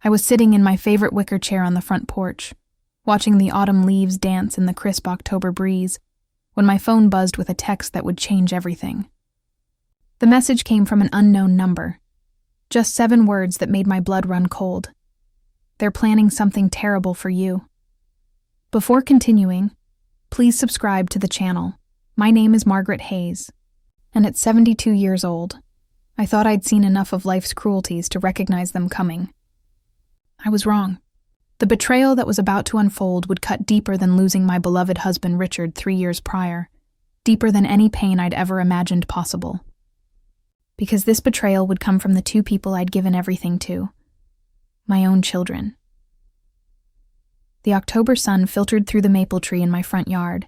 I was sitting in my favorite wicker chair on the front porch, watching the autumn leaves dance in the crisp October breeze, when my phone buzzed with a text that would change everything. The message came from an unknown number. Just 7 words that made my blood run cold. They're planning something terrible for you. Before continuing, please subscribe to the channel. My name is Margaret Hayes, and at 72 years old, I thought I'd seen enough of life's cruelties to recognize them coming. I was wrong. The betrayal that was about to unfold would cut deeper than losing my beloved husband Richard 3 years prior, deeper than any pain I'd ever imagined possible. Because this betrayal would come from the 2 people I'd given everything to, my own children. The October sun filtered through the maple tree in my front yard,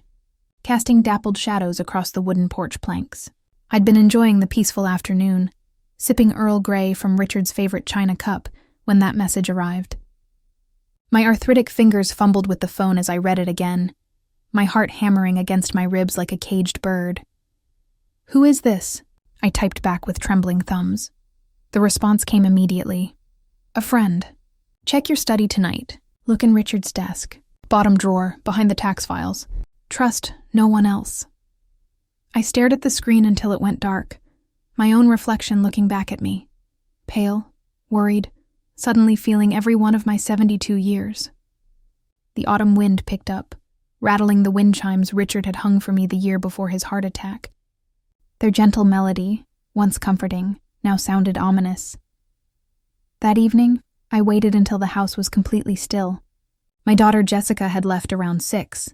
casting dappled shadows across the wooden porch planks. I'd been enjoying the peaceful afternoon, sipping Earl Grey from Richard's favorite china cup when that message arrived. My arthritic fingers fumbled with the phone as I read it again, my heart hammering against my ribs like a caged bird. "Who is this?" I typed back with trembling thumbs. The response came immediately. "A friend. Check your study tonight. Look in Richard's desk. Bottom drawer, behind the tax files. Trust no one else." I stared at the screen until it went dark, my own reflection looking back at me, pale, worried, suddenly feeling every one of my 72 years. The autumn wind picked up, rattling the wind chimes Richard had hung for me the year before his heart attack. Their gentle melody, once comforting, now sounded ominous. That evening, I waited until the house was completely still. My daughter Jessica had left around 6,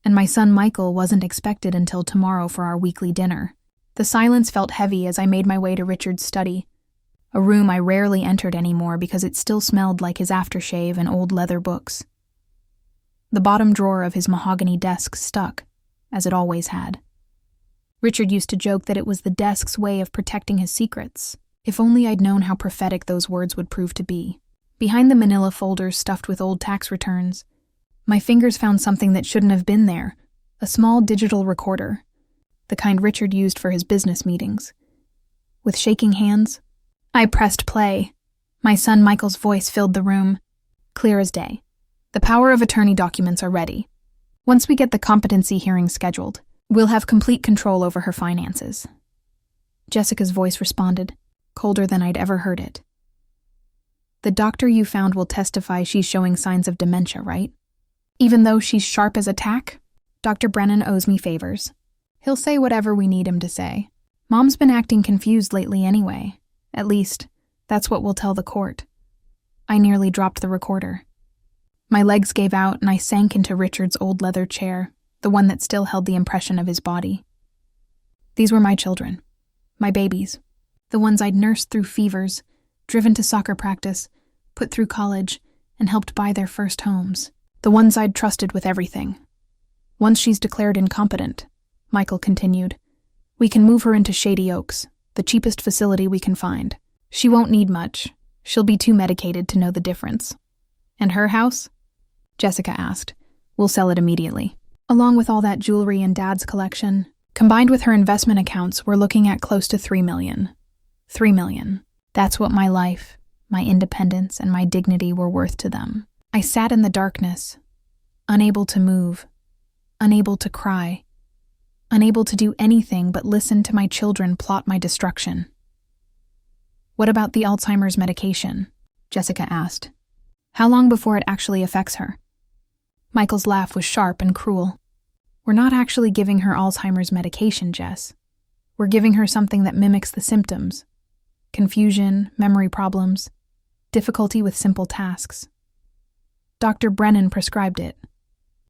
and my son Michael wasn't expected until tomorrow for our weekly dinner. The silence felt heavy as I made my way to Richard's study, a room I rarely entered anymore because it still smelled like his aftershave and old leather books. The bottom drawer of his mahogany desk stuck, as it always had. Richard used to joke that it was the desk's way of protecting his secrets. If only I'd known how prophetic those words would prove to be. Behind the manila folders stuffed with old tax returns, my fingers found something that shouldn't have been there, a small digital recorder, the kind Richard used for his business meetings. With shaking hands, I pressed play. My son Michael's voice filled the room, clear as day. "The power of attorney documents are ready. Once we get the competency hearing scheduled, we'll have complete control over her finances." Jessica's voice responded, colder than I'd ever heard it. "The doctor you found will testify she's showing signs of dementia, right? Even though she's sharp as a tack? Dr. Brennan owes me favors. He'll say whatever we need him to say. Mom's been acting confused lately anyway. At least, that's what we'll tell the court." I nearly dropped the recorder. My legs gave out and I sank into Richard's old leather chair, the one that still held the impression of his body. These were my children, my babies, the ones I'd nursed through fevers, driven to soccer practice, put through college, and helped buy their first homes. The ones I'd trusted with everything. "Once she's declared incompetent," Michael continued, "we can move her into Shady Oaks, the cheapest facility we can find. She won't need much. She'll be too medicated to know the difference." "And her house?" Jessica asked. "We'll sell it immediately. Along with all that jewelry in Dad's collection, combined with her investment accounts, we're looking at close to $3 million. $3 million. That's what my life, my independence, and my dignity were worth to them." I sat in the darkness, unable to move, unable to cry, unable to do anything but listen to my children plot my destruction. "What about the Alzheimer's medication?" Jessica asked. "How long before it actually affects her?" Michael's laugh was sharp and cruel. "We're not actually giving her Alzheimer's medication, Jess. We're giving her something that mimics the symptoms. Confusion, memory problems, difficulty with simple tasks. Dr. Brennan prescribed it.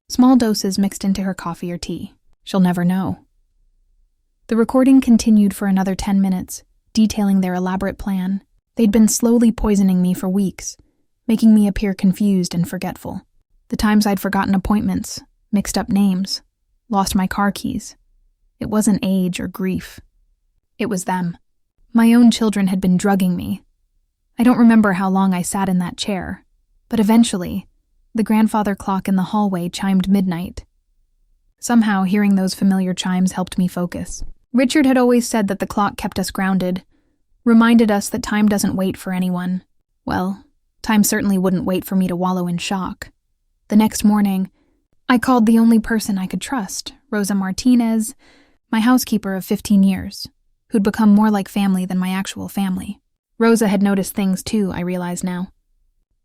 Small doses mixed into her coffee or tea. She'll never know." The recording continued for another 10 minutes, detailing their elaborate plan. They'd been slowly poisoning me for weeks, making me appear confused and forgetful. The times I'd forgotten appointments, mixed up names, lost my car keys. It wasn't age or grief. It was them. My own children had been drugging me. I don't remember how long I sat in that chair, but eventually, the grandfather clock in the hallway chimed midnight. Somehow, hearing those familiar chimes helped me focus. Richard had always said that the clock kept us grounded, reminded us that time doesn't wait for anyone. Well, Time certainly wouldn't wait for me to wallow in shock. The next morning, I called the only person I could trust, Rosa Martinez, my housekeeper of 15 years, who'd become more like family than my actual family. Rosa had noticed things too, I realize now.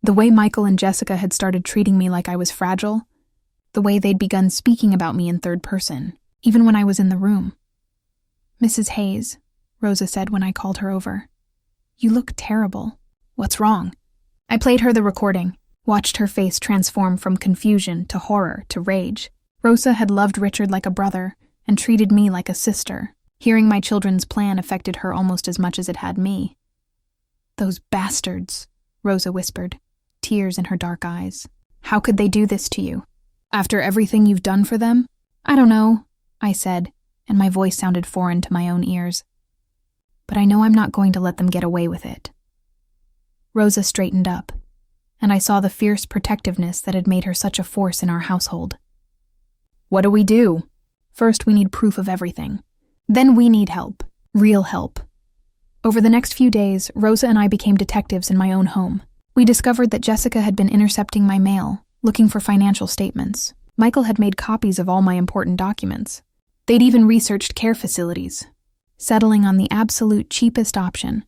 The way Michael and Jessica had started treating me like I was fragile, the way they'd begun speaking about me in third person, even when I was in the room. "Mrs. Hayes," Rosa said when I called her over, "you look terrible. What's wrong?" I played her the recording, watched her face transform from confusion to horror to rage. Rosa had loved Richard like a brother and treated me like a sister. Hearing my children's plan affected her almost as much as it had me. "Those bastards," Rosa whispered, tears in her dark eyes. "How could they do this to you? After everything you've done for them?" "I don't know," I said, and my voice sounded foreign to my own ears. "But I know I'm not going to let them get away with it." Rosa straightened up, and I saw the fierce protectiveness that had made her such a force in our household. "What do we do?" "First, we need proof of everything. Then we need help. Real help." Over the next few days, Rosa and I became detectives in my own home. We discovered that Jessica had been intercepting my mail, looking for financial statements. Michael had made copies of all my important documents. They'd even researched care facilities, settling on the absolute cheapest option,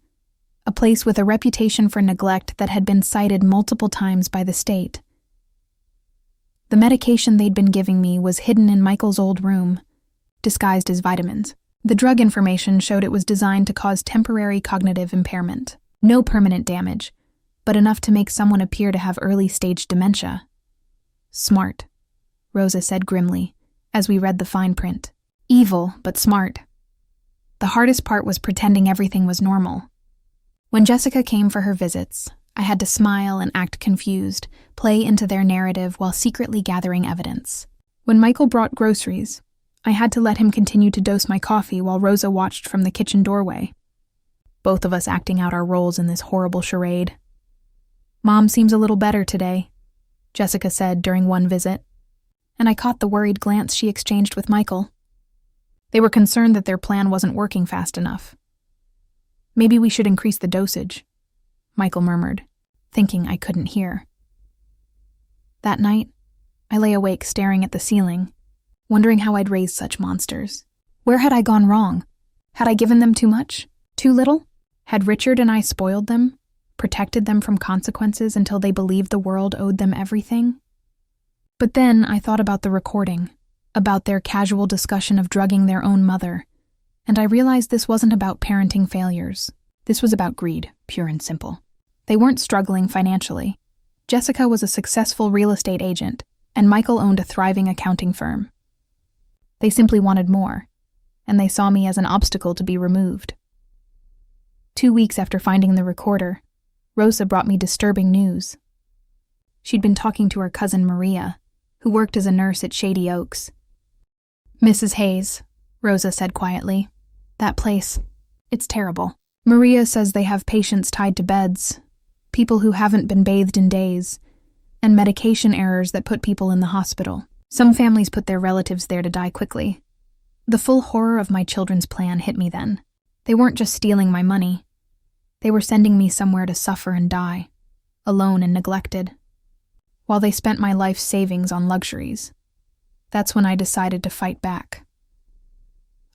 a place with a reputation for neglect that had been cited multiple times by the state. The medication they'd been giving me was hidden in Michael's old room, disguised as vitamins. The drug information showed it was designed to cause temporary cognitive impairment. No permanent damage, but enough to make someone appear to have early-stage dementia. "Smart," Rosa said grimly, as we read the fine print. "Evil, but smart." The hardest part was pretending everything was normal. When Jessica came for her visits, I had to smile and act confused, play into their narrative while secretly gathering evidence. When Michael brought groceries, I had to let him continue to dose my coffee while Rosa watched from the kitchen doorway, both of us acting out our roles in this horrible charade. "Mom seems a little better today," Jessica said during one visit, and I caught the worried glance she exchanged with Michael. They were concerned that their plan wasn't working fast enough. "Maybe we should increase the dosage," Michael murmured, thinking I couldn't hear. That night, I lay awake staring at the ceiling, wondering how I'd raised such monsters. Where had I gone wrong? Had I given them too much? Too little? Had Richard and I spoiled them, protected them from consequences until they believed the world owed them everything? But then I thought about the recording, about their casual discussion of drugging their own mother, and I realized this wasn't about parenting failures. This was about greed, pure and simple. They weren't struggling financially. Jessica was a successful real estate agent, and Michael owned a thriving accounting firm. They simply wanted more, and they saw me as an obstacle to be removed. 2 weeks after finding the recorder, Rosa brought me disturbing news. She'd been talking to her cousin Maria, who worked as a nurse at Shady Oaks. "Mrs. Hayes," Rosa said quietly, "that place, it's terrible. Maria says they have patients tied to beds, people who haven't been bathed in days, and medication errors that put people in the hospital. Some families put their relatives there to die quickly. The full horror of my children's plan hit me then. They weren't just stealing my money. They were sending me somewhere to suffer and die, alone and neglected, while they spent my life savings on luxuries. That's when I decided to fight back.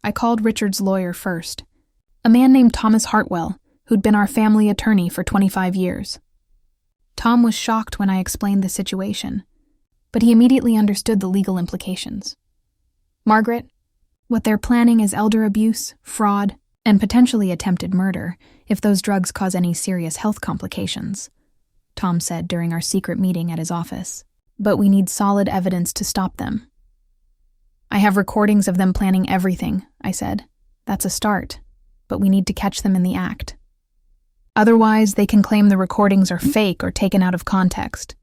I called Richard's lawyer first, a man named Thomas Hartwell, who'd been our family attorney for 25 years. Tom was shocked when I explained the situation, but he immediately understood the legal implications. "Margaret, what they're planning is elder abuse, fraud, and potentially attempted murder if those drugs cause any serious health complications," Tom said during our secret meeting at his office. "But we need solid evidence to stop them." "I have recordings of them planning everything," I said. "That's a start, but we need to catch them in the act. Otherwise, they can claim the recordings are fake or taken out of context."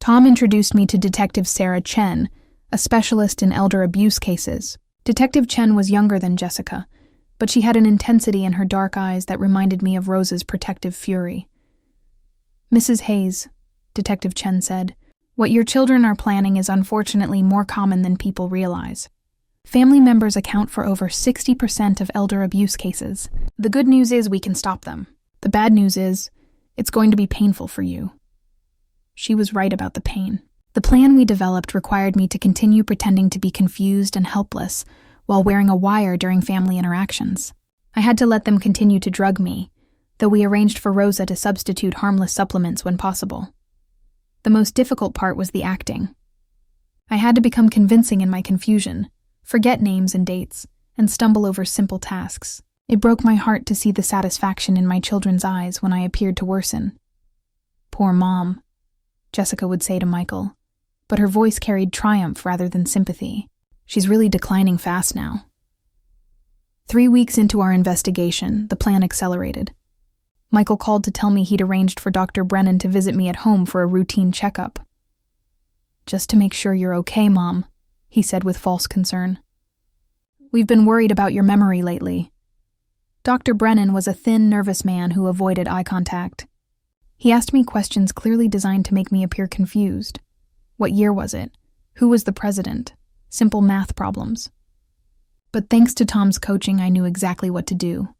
Tom introduced me to Detective Sarah Chen, a specialist in elder abuse cases. Detective Chen was younger than Jessica, but she had an intensity in her dark eyes that reminded me of Rosa's protective fury. "Mrs. Hayes," Detective Chen said, "what your children are planning is unfortunately more common than people realize. Family members account for over 60% of elder abuse cases. The good news is we can stop them. The bad news is, it's going to be painful for you. She was right about the pain. The plan we developed required me to continue pretending to be confused and helpless while wearing a wire during family interactions. I had to let them continue to drug me, though we arranged for Rosa to substitute harmless supplements when possible. The most difficult part was the acting. I had to become convincing in my confusion, forget names and dates, and stumble over simple tasks. It broke my heart to see the satisfaction in my children's eyes when I appeared to worsen. "Poor Mom," Jessica would say to Michael, but her voice carried triumph rather than sympathy. "She's really declining fast now." 3 weeks into our investigation, the plan accelerated. Michael called to tell me he'd arranged for Dr. Brennan to visit me at home for a routine checkup. "Just to make sure you're okay, Mom," he said with false concern. "We've been worried about your memory lately." Dr. Brennan was a thin, nervous man who avoided eye contact. He asked me questions clearly designed to make me appear confused. What year was it? Who was the president? Simple math problems. But thanks to Tom's coaching, I knew exactly what to do.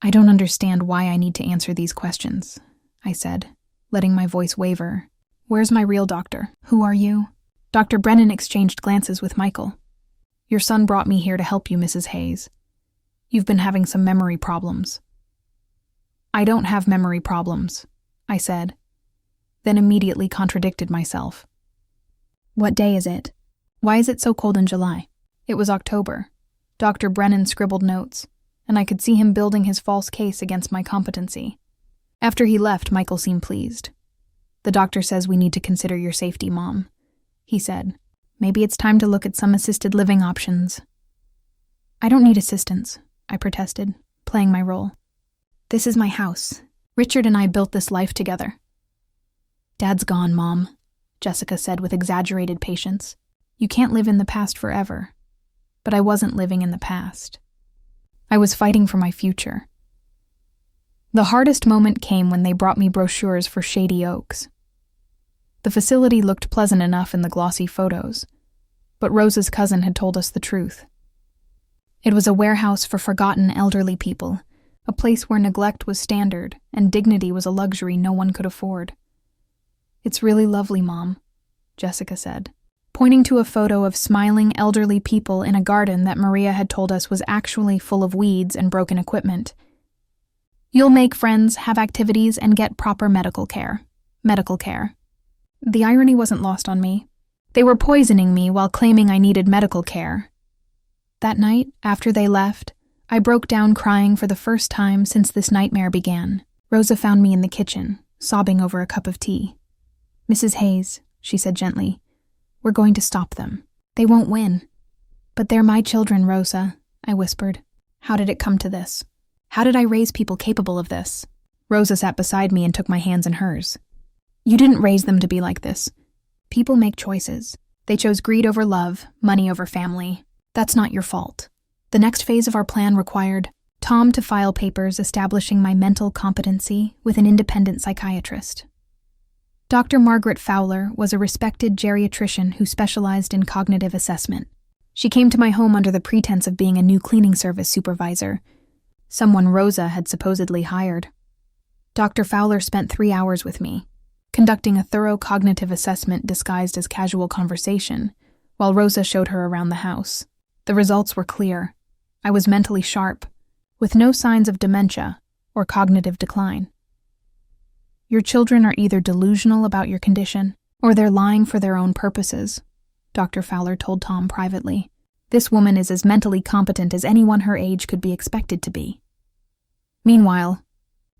"I don't understand why I need to answer these questions," I said, letting my voice waver. "Where's my real doctor? Who are you?" Dr. Brennan exchanged glances with Michael. "Your son brought me here to help you, Mrs. Hayes. You've been having some memory problems." "I don't have memory problems," I said, then immediately contradicted myself. "What day is it? Why is it so cold in July?" It was October. Dr. Brennan scribbled notes, and I could see him building his false case against my competency. After he left, Michael seemed pleased. "The doctor says we need to consider your safety, Mom," he said. "Maybe it's time to look at some assisted living options." "I don't need assistance," I protested, playing my role. "This is my house. Richard and I built this life together." "Dad's gone, Mom," Jessica said with exaggerated patience. "You can't live in the past forever." But I wasn't living in the past. I was fighting for my future. The hardest moment came when they brought me brochures for Shady Oaks. The facility looked pleasant enough in the glossy photos, but Rosa's cousin had told us the truth. It was a warehouse for forgotten elderly people, a place where neglect was standard and dignity was a luxury no one could afford. "It's really lovely, Mom," Jessica said, pointing to a photo of smiling elderly people in a garden that Maria had told us was actually full of weeds and broken equipment. "You'll make friends, have activities, and get proper medical care." Medical care. The irony wasn't lost on me. They were poisoning me while claiming I needed medical care. That night, after they left, I broke down crying for the first time since this nightmare began. Rosa found me in the kitchen, sobbing over a cup of tea. "Mrs. Hayes," she said gently, "we're going to stop them. They won't win." "But they're my children, Rosa," I whispered. "How did it come to this? How did I raise people capable of this?" Rosa sat beside me and took my hands in hers. "You didn't raise them to be like this. People make choices. They chose greed over love, money over family. That's not your fault. The next phase of our plan required Tom to file papers establishing my mental competency with an independent psychiatrist. Dr. Margaret Fowler was a respected geriatrician who specialized in cognitive assessment. She came to my home under the pretense of being a new cleaning service supervisor, someone Rosa had supposedly hired. Dr. Fowler spent 3 hours with me, conducting a thorough cognitive assessment disguised as casual conversation, while Rosa showed her around the house. The results were clear. I was mentally sharp, with no signs of dementia or cognitive decline. "Your children are either delusional about your condition, or they're lying for their own purposes," Dr. Fowler told Tom privately. "This woman is as mentally competent as anyone her age could be expected to be." Meanwhile,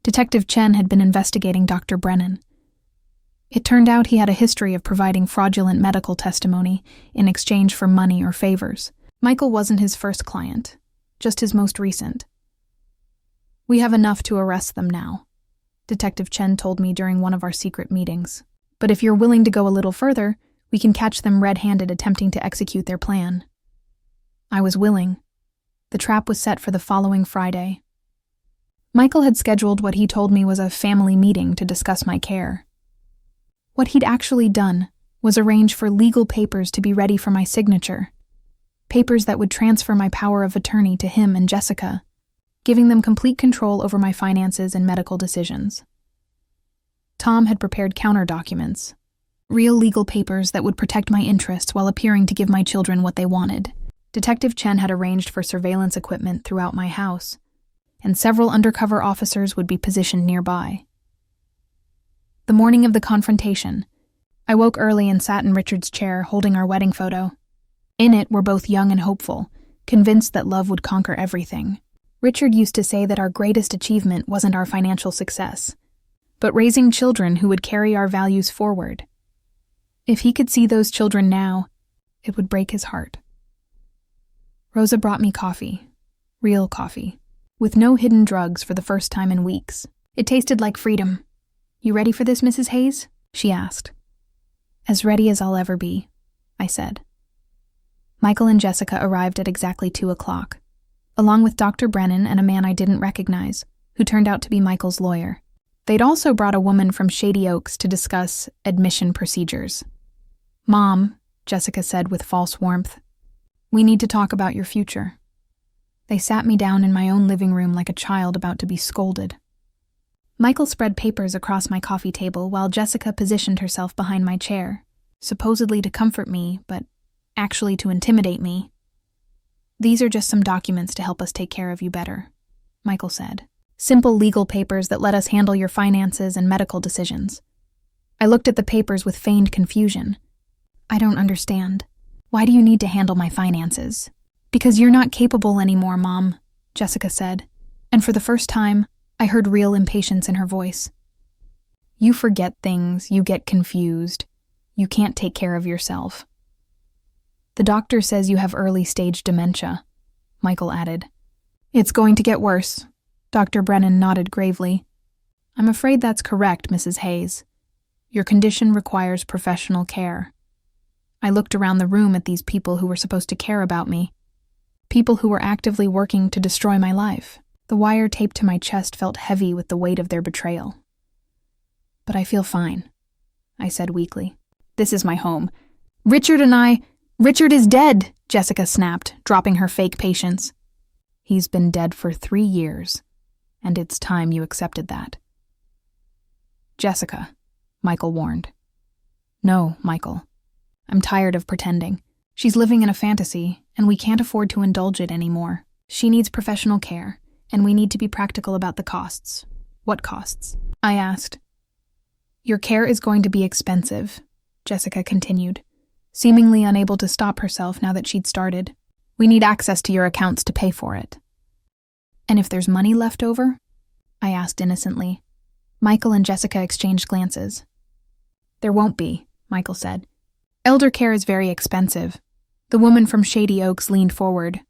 Detective Chen had been investigating Dr. Brennan. It turned out he had a history of providing fraudulent medical testimony in exchange for money or favors. Michael wasn't his first client, just his most recent. "We have enough to arrest them now," Detective Chen told me during one of our secret meetings. "But if you're willing to go a little further, we can catch them red-handed attempting to execute their plan." I was willing. The trap was set for the following Friday. Michael had scheduled what he told me was a family meeting to discuss my care. What he'd actually done was arrange for legal papers to be ready for my signature, papers that would transfer my power of attorney to him and Jessica, giving them complete control over my finances and medical decisions. Tom had prepared counter documents, real legal papers that would protect my interests while appearing to give my children what they wanted. Detective Chen had arranged for surveillance equipment throughout my house, and several undercover officers would be positioned nearby. The morning of the confrontation, I woke early and sat in Richard's chair holding our wedding photo. In it, we're both young and hopeful, convinced that love would conquer everything. Richard used to say that our greatest achievement wasn't our financial success, but raising children who would carry our values forward. If he could see those children now, it would break his heart. Rosa brought me coffee, real coffee, with no hidden drugs for the first time in weeks. It tasted like freedom. "You ready for this, Mrs. Hayes?" she asked. "As ready as I'll ever be," I said. Michael and Jessica arrived at exactly 2:00, along with Dr. Brennan and a man I didn't recognize, who turned out to be Michael's lawyer. They'd also brought a woman from Shady Oaks to discuss admission procedures. "Mom," Jessica said with false warmth, "we need to talk about your future." They sat me down in my own living room like a child about to be scolded. Michael spread papers across my coffee table while Jessica positioned herself behind my chair, supposedly to comfort me, but actually to intimidate me. "These are just some documents to help us take care of you better," Michael said. "Simple legal papers that let us handle your finances and medical decisions." I looked at the papers with feigned confusion. "I don't understand. Why do you need to handle my finances?" "Because you're not capable anymore, Mom," Jessica said, and for the first time, I heard real impatience in her voice. "You forget things, you get confused. You can't take care of yourself." "The doctor says you have early-stage dementia," Michael added. "It's going to get worse." Dr. Brennan nodded gravely. "I'm afraid that's correct, Mrs. Hayes. Your condition requires professional care." I looked around the room at these people who were supposed to care about me. People who were actively working to destroy my life. The wire taped to my chest felt heavy with the weight of their betrayal. "But I feel fine," I said weakly. "This is my home. Richard is dead," Jessica snapped, dropping her fake patience. "He's been dead for 3 years, and it's time you accepted that." "Jessica," Michael warned. "No, Michael. I'm tired of pretending. She's living in a fantasy, and we can't afford to indulge it anymore. She needs professional care, and we need to be practical about the costs." "What costs?" I asked. "Your care is going to be expensive," Jessica continued, seemingly unable to stop herself now that she'd started. "We need access to your accounts to pay for it." "And if there's money left over?" I asked innocently. Michael and Jessica exchanged glances. "There won't be," Michael said. "Elder care is very expensive." The woman from Shady Oaks leaned forward.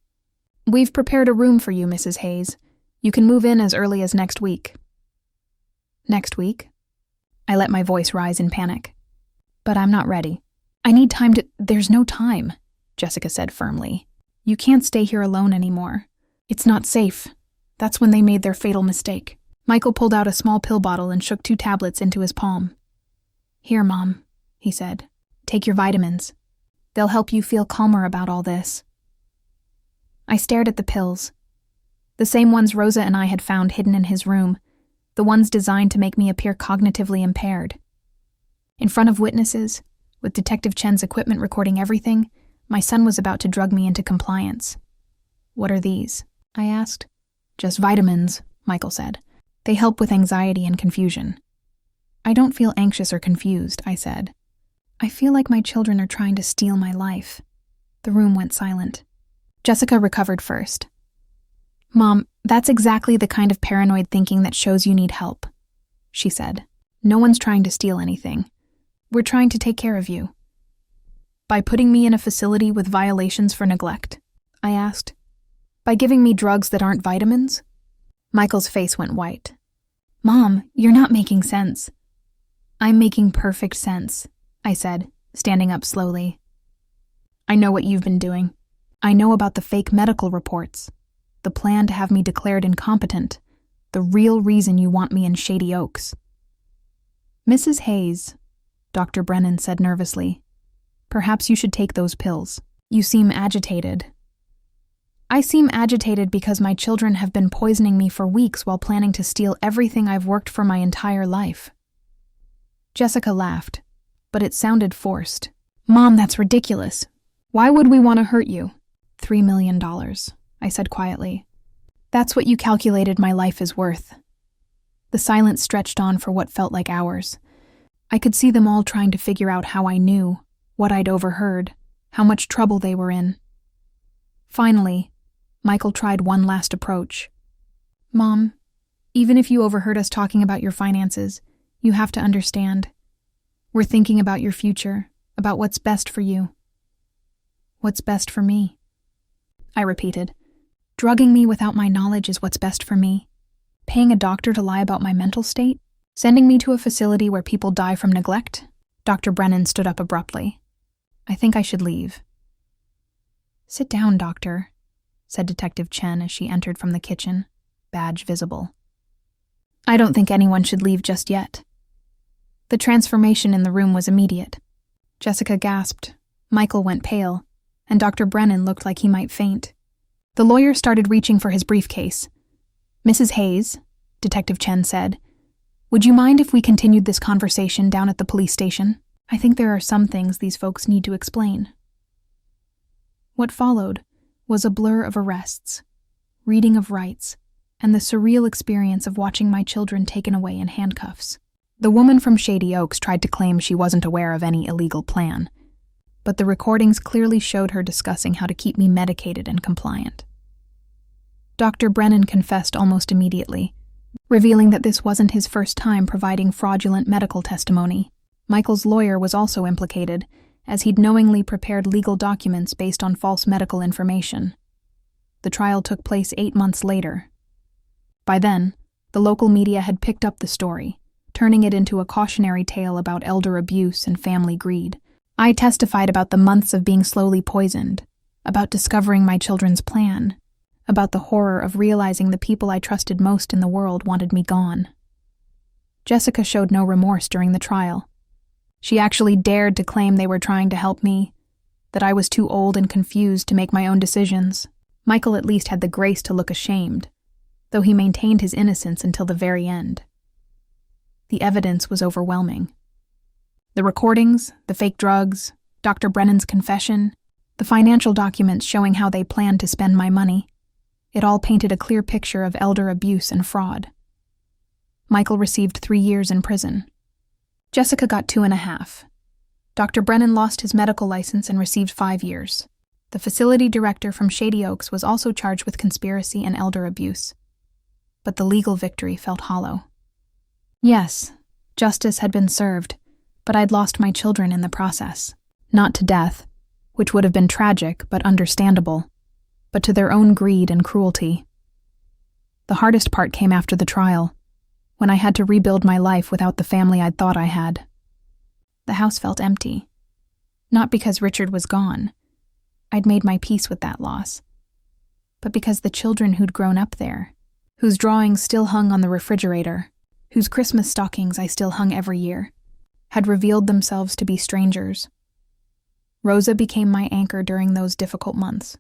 "We've prepared a room for you, Mrs. Hayes. You can move in as early as next week." "Next week?" I let my voice rise in panic. "But I'm not ready. I need time to—" "There's no time," Jessica said firmly. "You can't stay here alone anymore. It's not safe. That's when they made their fatal mistake." Michael pulled out a small pill bottle and shook 2 tablets into his palm. "Here, Mom," he said. "Take your vitamins. They'll help you feel calmer about all this." I stared at the pills. The same ones Rosa and I had found hidden in his room, the ones designed to make me appear cognitively impaired. In front of witnesses, with Detective Chen's equipment recording everything, my son was about to drug me into compliance. "What are these?" I asked. "Just vitamins," Michael said. "They help with anxiety and confusion." "I don't feel anxious or confused," I said. "I feel like my children are trying to steal my life." The room went silent. Jessica recovered first. "Mom, that's exactly the kind of paranoid thinking that shows you need help," she said. "No one's trying to steal anything. We're trying to take care of you." "By putting me in a facility with violations for neglect?" I asked. "By giving me drugs that aren't vitamins?" Michael's face went white. "Mom, you're not making sense." "I'm making perfect sense," I said, standing up slowly. "I know what you've been doing. I know about the fake medical reports, the plan to have me declared incompetent, the real reason you want me in Shady Oaks." "Mrs. Hayes," Dr. Brennan said nervously, "perhaps you should take those pills. You seem agitated." "I seem agitated because my children have been poisoning me for weeks while planning to steal everything I've worked for my entire life." Jessica laughed, but it sounded forced. Mom, that's ridiculous. Why would we want to hurt you? $3 million, I said quietly. That's what you calculated my life is worth. The silence stretched on for what felt like hours. I could see them all trying to figure out how I knew, what I'd overheard, how much trouble they were in. Finally, Michael tried one last approach. Mom, even if you overheard us talking about your finances, you have to understand. We're thinking about your future, about what's best for you. What's best for me? I repeated. Drugging me without my knowledge is what's best for me. Paying a doctor to lie about my mental state? Sending me to a facility where people die from neglect? Dr. Brennan stood up abruptly. I think I should leave. Sit down, doctor, said Detective Chen as she entered from the kitchen, badge visible. I don't think anyone should leave just yet. The transformation in the room was immediate. Jessica gasped, Michael went pale, and Dr. Brennan looked like he might faint. The lawyer started reaching for his briefcase. Mrs. Hayes, Detective Chen said, would you mind if we continued this conversation down at the police station? I think there are some things these folks need to explain. What followed was a blur of arrests, reading of rights, and the surreal experience of watching my children taken away in handcuffs. The woman from Shady Oaks tried to claim she wasn't aware of any illegal plan, but the recordings clearly showed her discussing how to keep me medicated and compliant. Dr. Brennan confessed almost immediately, revealing that this wasn't his first time providing fraudulent medical testimony. Michael's lawyer was also implicated, as he'd knowingly prepared legal documents based on false medical information. The trial took place 8 months later. By then, the local media had picked up the story, turning it into a cautionary tale about elder abuse and family greed. I testified about the months of being slowly poisoned, about discovering my children's plan, about the horror of realizing the people I trusted most in the world wanted me gone. Jessica showed no remorse during the trial. She actually dared to claim they were trying to help me, that I was too old and confused to make my own decisions. Michael at least had the grace to look ashamed, though he maintained his innocence until the very end. The evidence was overwhelming. The recordings, the fake drugs, Dr. Brennan's confession, the financial documents showing how they planned to spend my money. It all painted a clear picture of elder abuse and fraud. Michael received 3 years in prison. Jessica got 2.5. Dr. Brennan lost his medical license and received 5 years. The facility director from Shady Oaks was also charged with conspiracy and elder abuse. But the legal victory felt hollow. Yes, justice had been served, but I'd lost my children in the process. Not to death, which would have been tragic but understandable, but to their own greed and cruelty. The hardest part came after the trial, when I had to rebuild my life without the family I'd thought I had. The house felt empty. Not because Richard was gone. I'd made my peace with that loss. But because the children who'd grown up there, whose drawings still hung on the refrigerator, whose Christmas stockings I still hung every year, had revealed themselves to be strangers. Rosa became my anchor during those difficult months.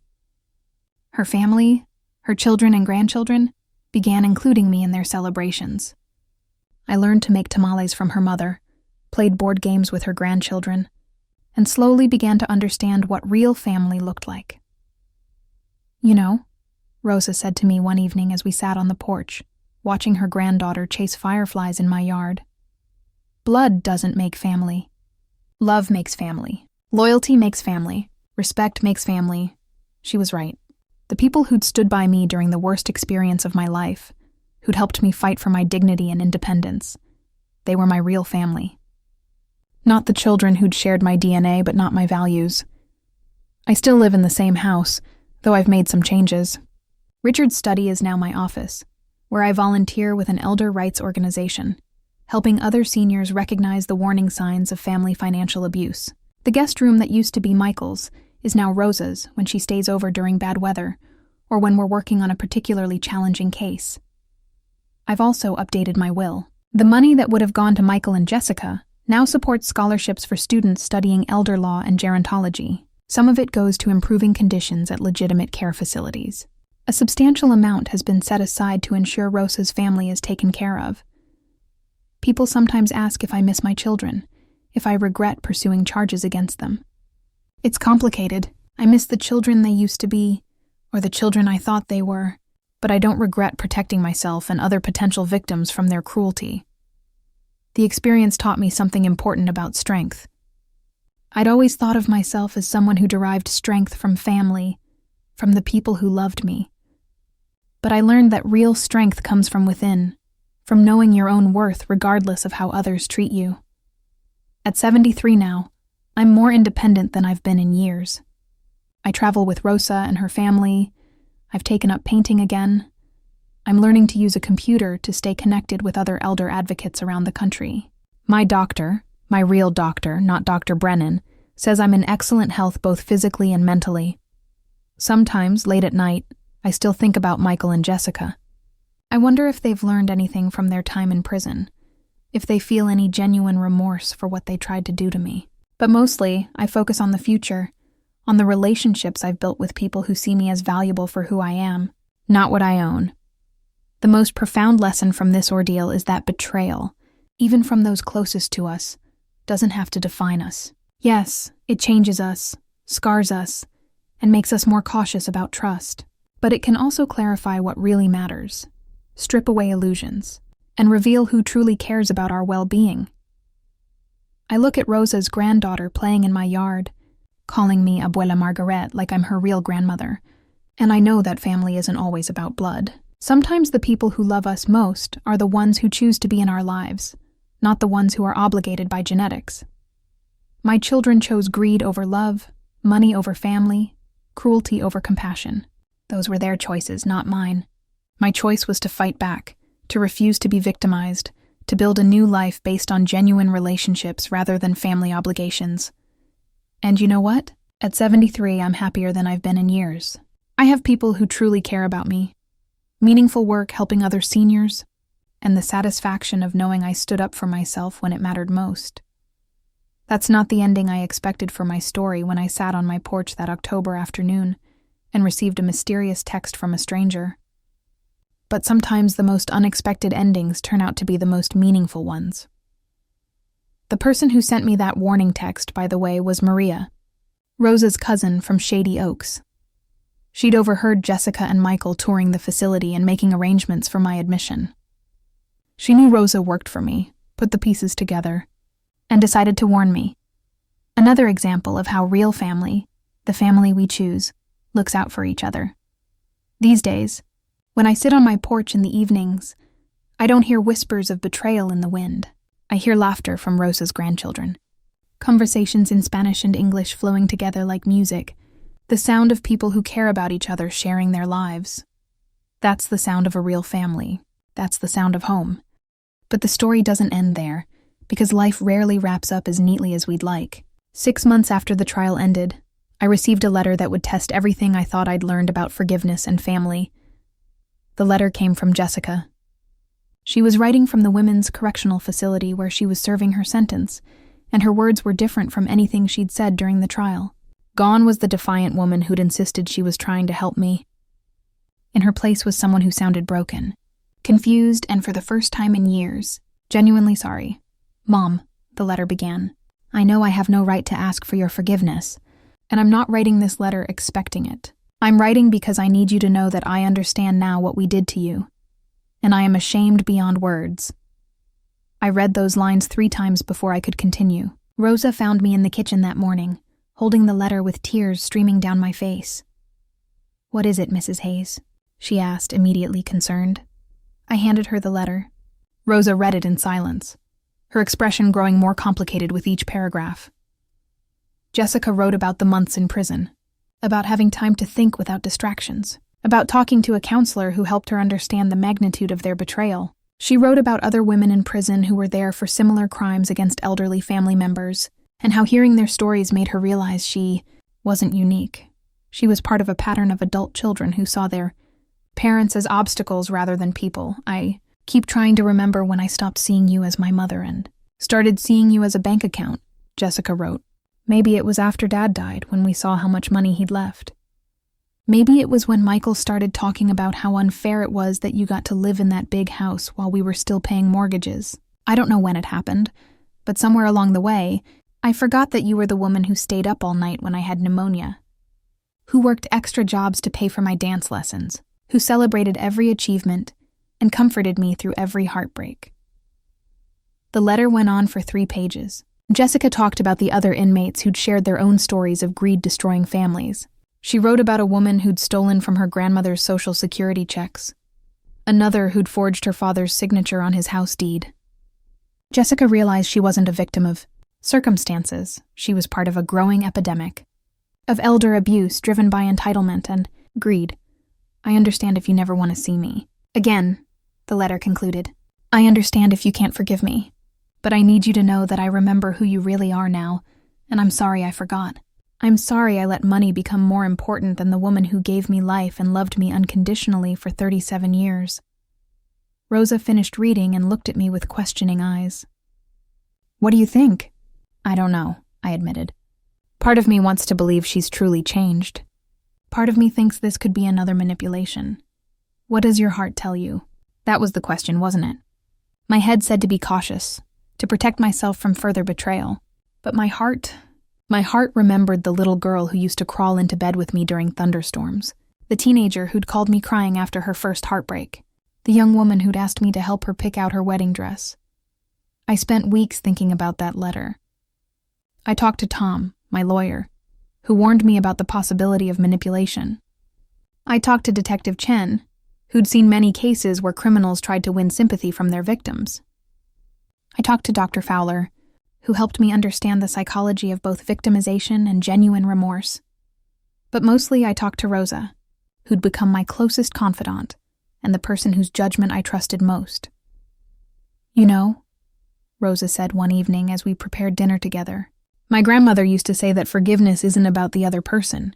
Her family, her children and grandchildren, began including me in their celebrations. I learned to make tamales from her mother, played board games with her grandchildren, and slowly began to understand what real family looked like. You know, Rosa said to me one evening as we sat on the porch, watching her granddaughter chase fireflies in my yard. Blood doesn't make family. Love makes family. Loyalty makes family. Respect makes family. She was right. The people who'd stood by me during the worst experience of my life, who'd helped me fight for my dignity and independence, they were my real family. Not the children who'd shared my DNA but not my values. I still live in the same house, though I've made some changes. Richard's study is now my office, where I volunteer with an elder rights organization, helping other seniors recognize the warning signs of family financial abuse. The guest room that used to be Michael's is now Rosa's when she stays over during bad weather or when we're working on a particularly challenging case. I've also updated my will. The money that would have gone to Michael and Jessica now supports scholarships for students studying elder law and gerontology. Some of it goes to improving conditions at legitimate care facilities. A substantial amount has been set aside to ensure Rosa's family is taken care of. People sometimes ask if I miss my children, if I regret pursuing charges against them. It's complicated. I miss the children they used to be, or the children I thought they were, but I don't regret protecting myself and other potential victims from their cruelty. The experience taught me something important about strength. I'd always thought of myself as someone who derived strength from family, from the people who loved me. But I learned that real strength comes from within, from knowing your own worth regardless of how others treat you. At 73 now, I'm more independent than I've been in years. I travel with Rosa and her family. I've taken up painting again. I'm learning to use a computer to stay connected with other elder advocates around the country. My doctor, my real doctor, not Dr. Brennan, says I'm in excellent health both physically and mentally. Sometimes, late at night, I still think about Michael and Jessica. I wonder if they've learned anything from their time in prison, if they feel any genuine remorse for what they tried to do to me. But mostly, I focus on the future, on the relationships I've built with people who see me as valuable for who I am, not what I own. The most profound lesson from this ordeal is that betrayal, even from those closest to us, doesn't have to define us. Yes, it changes us, scars us, and makes us more cautious about trust. But it can also clarify what really matters, strip away illusions, and reveal who truly cares about our well-being. I look at Rosa's granddaughter playing in my yard, calling me Abuela Margaret like I'm her real grandmother, and I know that family isn't always about blood. Sometimes the people who love us most are the ones who choose to be in our lives, not the ones who are obligated by genetics. My children chose greed over love, money over family, cruelty over compassion. Those were their choices, not mine. My choice was to fight back, to refuse to be victimized, to build a new life based on genuine relationships rather than family obligations. And you know what? At 73, I'm happier than I've been in years. I have people who truly care about me, meaningful work helping other seniors, and the satisfaction of knowing I stood up for myself when it mattered most. That's not the ending I expected for my story when I sat on my porch that October afternoon and received a mysterious text from a stranger. But sometimes the most unexpected endings turn out to be the most meaningful ones. The person who sent me that warning text, by the way, was Maria, Rosa's cousin from Shady Oaks. She'd overheard Jessica and Michael touring the facility and making arrangements for my admission. She knew Rosa worked for me, put the pieces together, and decided to warn me. Another example of how real family, the family we choose, looks out for each other. These days, when I sit on my porch in the evenings, I don't hear whispers of betrayal in the wind. I hear laughter from Rosa's grandchildren. Conversations in Spanish and English flowing together like music. The sound of people who care about each other sharing their lives. That's the sound of a real family. That's the sound of home. But the story doesn't end there, because life rarely wraps up as neatly as we'd like. 6 months after the trial ended, I received a letter that would test everything I thought I'd learned about forgiveness and family. The letter came from Jessica. She was writing from the women's correctional facility where she was serving her sentence, and her words were different from anything she'd said during the trial. Gone was the defiant woman who'd insisted she was trying to help me. In her place was someone who sounded broken, confused, and for the first time in years, genuinely sorry. "Mom," the letter began, "I know I have no right to ask for your forgiveness, and I'm not writing this letter expecting it. I'm writing because I need you to know that I understand now what we did to you, and I am ashamed beyond words." I read those lines 3 times before I could continue. Rosa found me in the kitchen that morning, holding the letter with tears streaming down my face. "What is it, Mrs. Hayes?" she asked, immediately concerned. I handed her the letter. Rosa read it in silence, her expression growing more complicated with each paragraph. Jessica wrote about the months in prison, about having time to think without distractions, about talking to a counselor who helped her understand the magnitude of their betrayal. She wrote about other women in prison who were there for similar crimes against elderly family members, and how hearing their stories made her realize she wasn't unique. She was part of a pattern of adult children who saw their parents as obstacles rather than people. "I keep trying to remember when I stopped seeing you as my mother and started seeing you as a bank account," Jessica wrote. "Maybe it was after Dad died when we saw how much money he'd left. Maybe it was when Michael started talking about how unfair it was that you got to live in that big house while we were still paying mortgages. I don't know when it happened, but somewhere along the way, I forgot that you were the woman who stayed up all night when I had pneumonia, who worked extra jobs to pay for my dance lessons, who celebrated every achievement and comforted me through every heartbreak. The letter went on for 3 pages. Jessica talked about the other inmates who'd shared their own stories of greed destroying families. She wrote about a woman who'd stolen from her grandmother's Social Security checks, another who'd forged her father's signature on his house deed. Jessica realized she wasn't a victim of circumstances. She was part of a growing epidemic of elder abuse driven by entitlement and greed. I understand if you never want to see me again, the letter concluded. I understand if you can't forgive me, but I need you to know that I remember who you really are now, and I'm sorry I forgot. I'm sorry I let money become more important than the woman who gave me life and loved me unconditionally for 37 years. Rosa finished reading and looked at me with questioning eyes. What do you think? I don't know, I admitted. Part of me wants to believe she's truly changed. Part of me thinks this could be another manipulation. What does your heart tell you? That was the question, wasn't it? My head said to be cautious, to protect myself from further betrayal. But my heart remembered the little girl who used to crawl into bed with me during thunderstorms, the teenager who'd called me crying after her first heartbreak, the young woman who'd asked me to help her pick out her wedding dress. I spent weeks thinking about that letter. I talked to Tom, my lawyer, who warned me about the possibility of manipulation. I talked to Detective Chen, who'd seen many cases where criminals tried to win sympathy from their victims. I talked to Dr. Fowler, who helped me understand the psychology of both victimization and genuine remorse. But mostly I talked to Rosa, who'd become my closest confidant and the person whose judgment I trusted most. You know, Rosa said one evening as we prepared dinner together, my grandmother used to say that forgiveness isn't about the other person.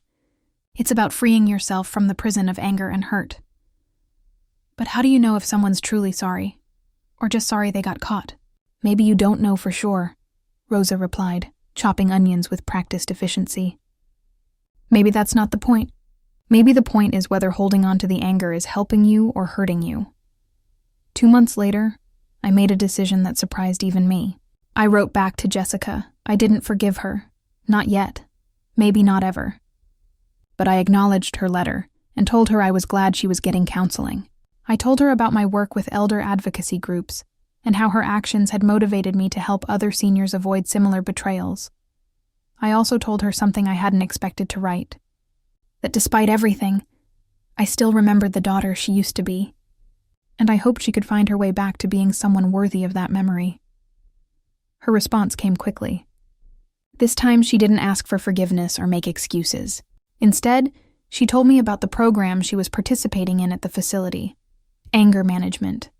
It's about freeing yourself from the prison of anger and hurt. But how do you know if someone's truly sorry? Or just sorry they got caught? Maybe you don't know for sure, Rosa replied, chopping onions with practiced efficiency. Maybe that's not the point. Maybe the point is whether holding on to the anger is helping you or hurting you. 2 months later, I made a decision that surprised even me. I wrote back to Jessica. I didn't forgive her. Not yet. Maybe not ever. But I acknowledged her letter and told her I was glad she was getting counseling. I told her about my work with elder advocacy groups and how her actions had motivated me to help other seniors avoid similar betrayals. I also told her something I hadn't expected to write, that despite everything, I still remembered the daughter she used to be, and I hoped she could find her way back to being someone worthy of that memory. Her response came quickly. This time she didn't ask for forgiveness or make excuses. Instead, she told me about the program she was participating in at the facility: anger management,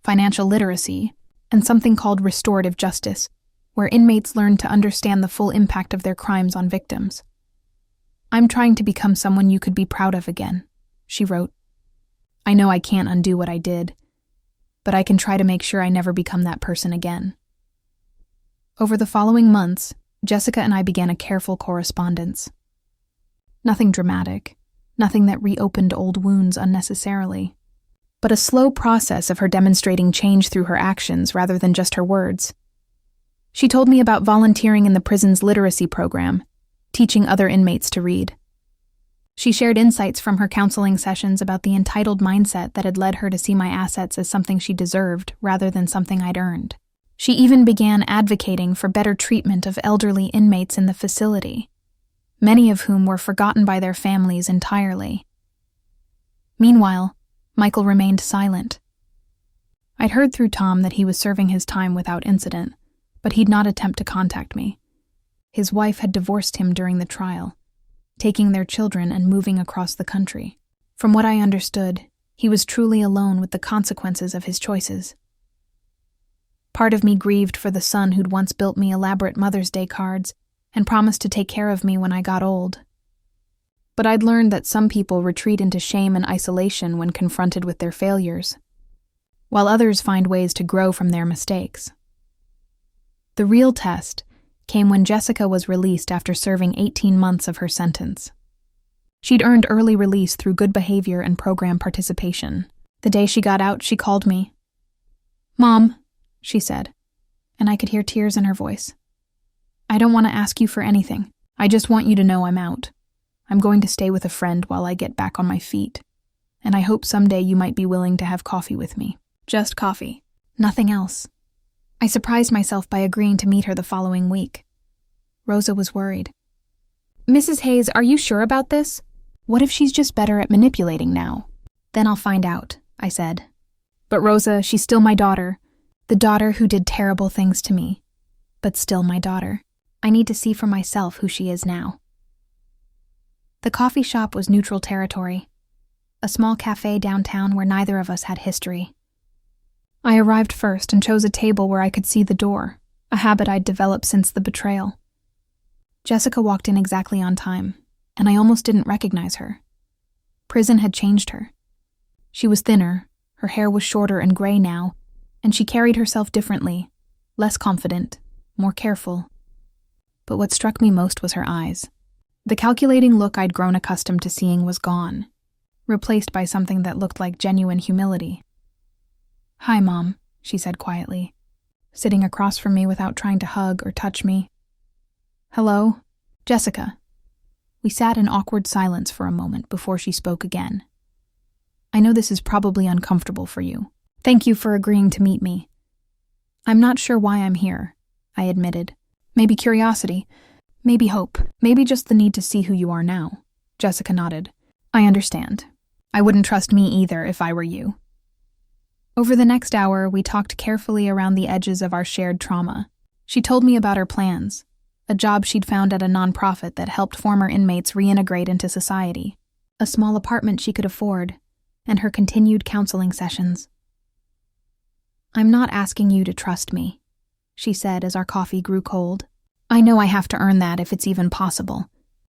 financial literacy, and something called restorative justice, where inmates learn to understand the full impact of their crimes on victims. I'm trying to become someone you could be proud of again, she wrote. I know I can't undo what I did, but I can try to make sure I never become that person again. Over the following months, Jessica and I began a careful correspondence. Nothing dramatic, nothing that reopened old wounds unnecessarily, but a slow process of her demonstrating change through her actions rather than just her words. She told me about volunteering in the prison's literacy program, teaching other inmates to read. She shared insights from her counseling sessions about the entitled mindset that had led her to see my assets as something she deserved rather than something I'd earned. She even began advocating for better treatment of elderly inmates in the facility, many of whom were forgotten by their families entirely. Meanwhile, Michael remained silent. I'd heard through Tom that he was serving his time without incident, but he'd not attempt to contact me. His wife had divorced him during the trial, taking their children and moving across the country. From what I understood, he was truly alone with the consequences of his choices. Part of me grieved for the son who'd once built me elaborate Mother's Day cards and promised to take care of me when I got old. But I'd learned that some people retreat into shame and isolation when confronted with their failures, while others find ways to grow from their mistakes. The real test came when Jessica was released after serving 18 months of her sentence. She'd earned early release through good behavior and program participation. The day she got out, she called me. "Mom," she said, and I could hear tears in her voice. "I don't want to ask you for anything. I just want you to know I'm out. I'm going to stay with a friend while I get back on my feet, and I hope someday you might be willing to have coffee with me. Just coffee. Nothing else." I surprised myself by agreeing to meet her the following week. Rosa was worried. "Mrs. Hayes, are you sure about this? What if she's just better at manipulating now?" "Then I'll find out," I said. "But Rosa, she's still my daughter. The daughter who did terrible things to me. But still my daughter. I need to see for myself who she is now." The coffee shop was neutral territory. A small cafe downtown where neither of us had history. I arrived first and chose a table where I could see the door, a habit I'd developed since the betrayal. Jessica walked in exactly on time, and I almost didn't recognize her. Prison had changed her. She was thinner, her hair was shorter and gray now, and she carried herself differently, less confident, more careful. But what struck me most was her eyes. The calculating look I'd grown accustomed to seeing was gone, replaced by something that looked like genuine humility. "Hi, Mom," she said quietly, sitting across from me without trying to hug or touch me. "Hello, Jessica." We sat in awkward silence for a moment before she spoke again. "I know this is probably uncomfortable for you. Thank you for agreeing to meet me." "I'm not sure why I'm here," I admitted. "Maybe curiosity, maybe hope, maybe just the need to see who you are now." Jessica nodded. "I understand. I wouldn't trust me either if I were you." Over the next hour, we talked carefully around the edges of our shared trauma. She told me about her plans, a job she'd found at a nonprofit that helped former inmates reintegrate into society, a small apartment she could afford, and her continued counseling sessions. "I'm not asking you to trust me," she said as our coffee grew cold. "I know I have to earn that if it's even possible.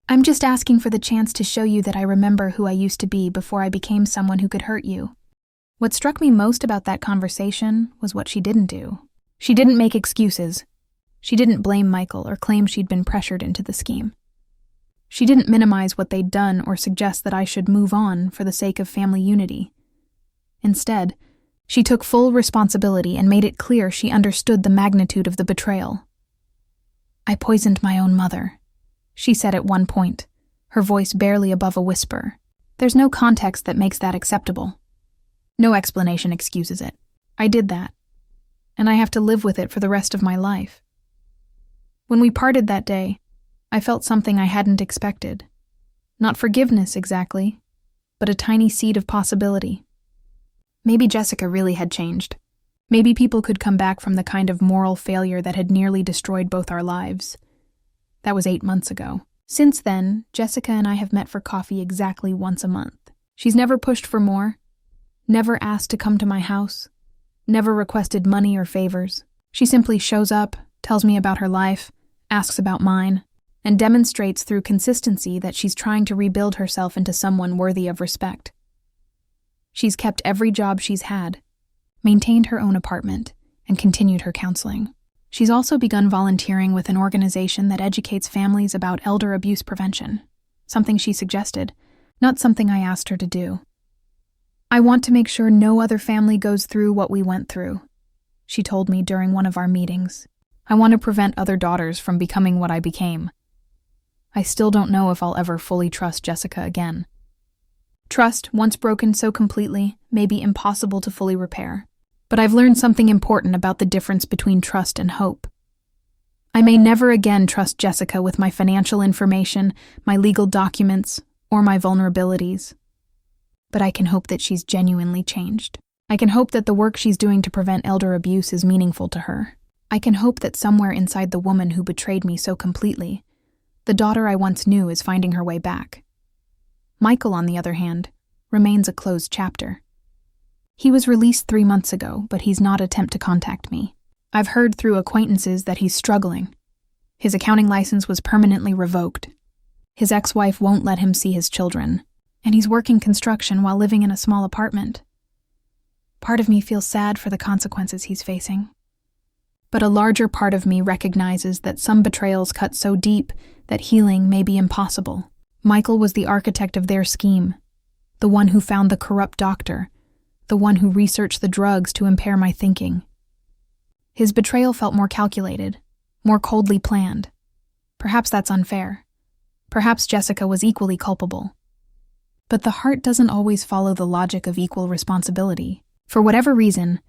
I'm just asking for the chance to show you that I remember who I used to be before I became someone who could hurt you." What struck me most about that conversation was what she didn't do. She didn't make excuses. She didn't blame Michael or claim she'd been pressured into the scheme. She didn't minimize what they'd done or suggest that I should move on for the sake of family unity. Instead, she took full responsibility and made it clear she understood the magnitude of the betrayal. "I poisoned my own mother," she said at one point, her voice barely above a whisper. "There's no context that makes that acceptable. No explanation excuses it. I did that, and I have to live with it for the rest of my life." When we parted that day, I felt something I hadn't expected. Not forgiveness exactly, but a tiny seed of possibility. Maybe Jessica really had changed. Maybe people could come back from the kind of moral failure that had nearly destroyed both our lives. That was 8 months ago. Since then, Jessica and I have met for coffee exactly once a month. She's never pushed for more, never asked to come to my house, never requested money or favors. She simply shows up, tells me about her life, asks about mine, and demonstrates through consistency that she's trying to rebuild herself into someone worthy of respect. She's kept every job she's had, maintained her own apartment, and continued her counseling. She's also begun volunteering with an organization that educates families about elder abuse prevention, something she suggested, not something I asked her to do. "I want to make sure no other family goes through what we went through," she told me during one of our meetings. "I want to prevent other daughters from becoming what I became." I still don't know if I'll ever fully trust Jessica again. Trust, once broken so completely, may be impossible to fully repair. But I've learned something important about the difference between trust and hope. I may never again trust Jessica with my financial information, my legal documents, or my vulnerabilities. But I can hope that she's genuinely changed. I can hope that the work she's doing to prevent elder abuse is meaningful to her. I can hope that somewhere inside the woman who betrayed me so completely, the daughter I once knew is finding her way back. Michael, on the other hand, remains a closed chapter. He was released 3 months ago, but he's not attempt to contact me. I've heard through acquaintances that he's struggling. His accounting license was permanently revoked. His ex-wife won't let him see his children, and he's working construction while living in a small apartment. Part of me feels sad for the consequences he's facing. But a larger part of me recognizes that some betrayals cut so deep that healing may be impossible. Michael was the architect of their scheme, the one who found the corrupt doctor, the one who researched the drugs to impair my thinking. His betrayal felt more calculated, more coldly planned. Perhaps that's unfair. Perhaps Jessica was equally culpable. But the heart doesn't always follow the logic of equal responsibility. For whatever reason,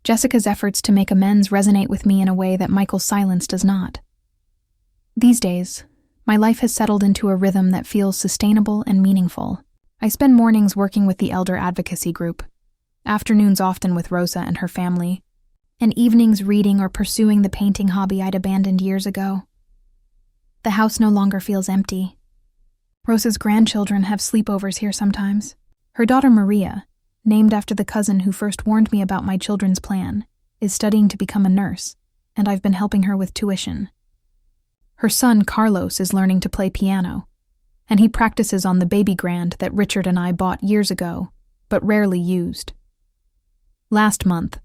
Jessica's efforts to make amends resonate with me in a way that Michael's silence does not. These days, my life has settled into a rhythm that feels sustainable and meaningful. I spend mornings working with the elder advocacy group, afternoons often with Rosa and her family, and evenings reading or pursuing the painting hobby I'd abandoned years ago. The house no longer feels empty. Rosa's grandchildren have sleepovers here sometimes. Her daughter Maria, named after the cousin who first warned me about my children's plan, is studying to become a nurse, and I've been helping her with tuition. Her son Carlos is learning to play piano, and he practices on the baby grand that Richard and I bought years ago, but rarely used. Last month,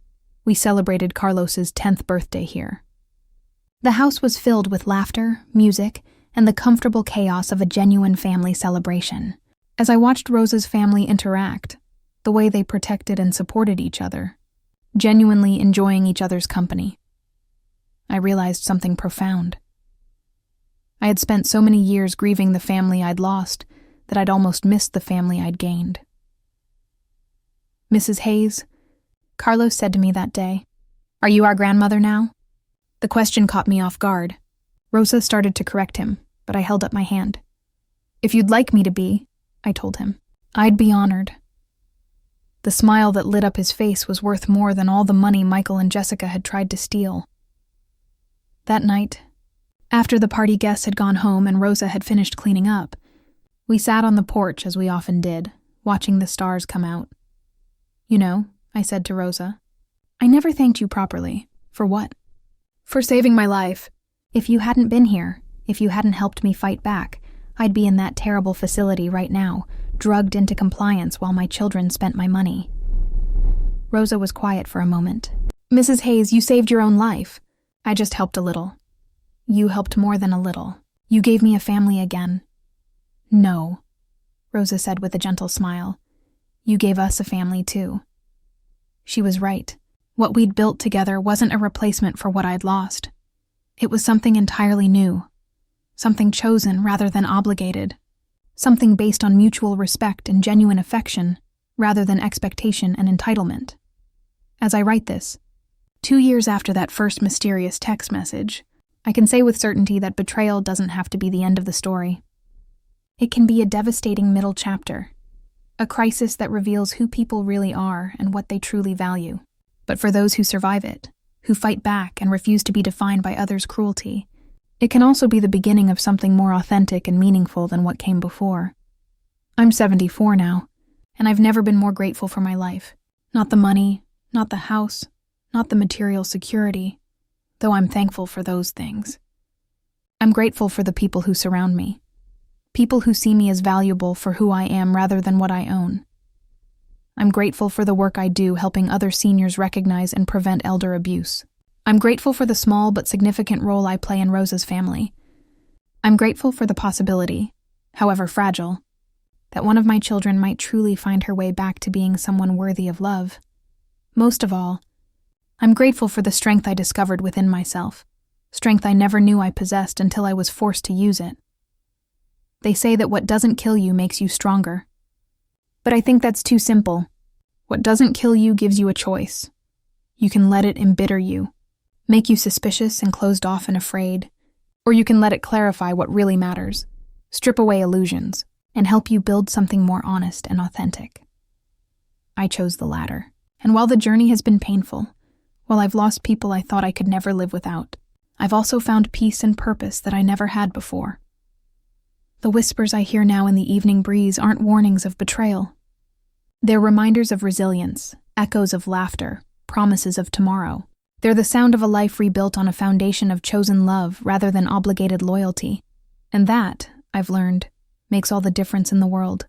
we celebrated Carlos's 10th birthday here. The house was filled with laughter, music, and the comfortable chaos of a genuine family celebration. As I watched Rosa's family interact, the way they protected and supported each other, genuinely enjoying each other's company, I realized something profound. I had spent so many years grieving the family I'd lost that I'd almost missed the family I'd gained. "Mrs. Hayes," Carlos said to me that day, "are you our grandmother now?" The question caught me off guard. Rosa started to correct him, but I held up my hand. "If you'd like me to be," I told him, "I'd be honored." The smile that lit up his face was worth more than all the money Michael and Jessica had tried to steal. That night, after the party guests had gone home and Rosa had finished cleaning up, we sat on the porch as we often did, watching the stars come out. "You know," I said to Rosa, "I never thanked you properly. For what?" "For saving my life. If you hadn't been here, if you hadn't helped me fight back, I'd be in that terrible facility right now, drugged into compliance while my children spent my money." Rosa was quiet for a moment. "Mrs. Hayes, you saved your own life. I just helped a little." "You helped more than a little. You gave me a family again." "No," Rosa said with a gentle smile. "You gave us a family too." She was right. What we'd built together wasn't a replacement for what I'd lost. It was something entirely new. Something chosen rather than obligated. Something based on mutual respect and genuine affection, rather than expectation and entitlement. As I write this, 2 years after that first mysterious text message, I can say with certainty that betrayal doesn't have to be the end of the story. It can be a devastating middle chapter, a crisis that reveals who people really are and what they truly value. But for those who survive it, who fight back and refuse to be defined by others' cruelty, it can also be the beginning of something more authentic and meaningful than what came before. I'm 74 now, and I've never been more grateful for my life. Not the money, not the house, not the material security, though I'm thankful for those things. I'm grateful for the people who surround me, people who see me as valuable for who I am rather than what I own. I'm grateful for the work I do helping other seniors recognize and prevent elder abuse. I'm grateful for the small but significant role I play in Rosa's family. I'm grateful for the possibility, however fragile, that one of my children might truly find her way back to being someone worthy of love. Most of all, I'm grateful for the strength I discovered within myself, strength I never knew I possessed until I was forced to use it. They say that what doesn't kill you makes you stronger. But I think that's too simple. What doesn't kill you gives you a choice. You can let it embitter you, make you suspicious and closed off and afraid, or you can let it clarify what really matters, strip away illusions, and help you build something more honest and authentic. I chose the latter, and while the journey has been painful, while I've lost people I thought I could never live without, I've also found peace and purpose that I never had before. The whispers I hear now in the evening breeze aren't warnings of betrayal. They're reminders of resilience, echoes of laughter, promises of tomorrow. They're the sound of a life rebuilt on a foundation of chosen love rather than obligated loyalty. And that, I've learned, makes all the difference in the world.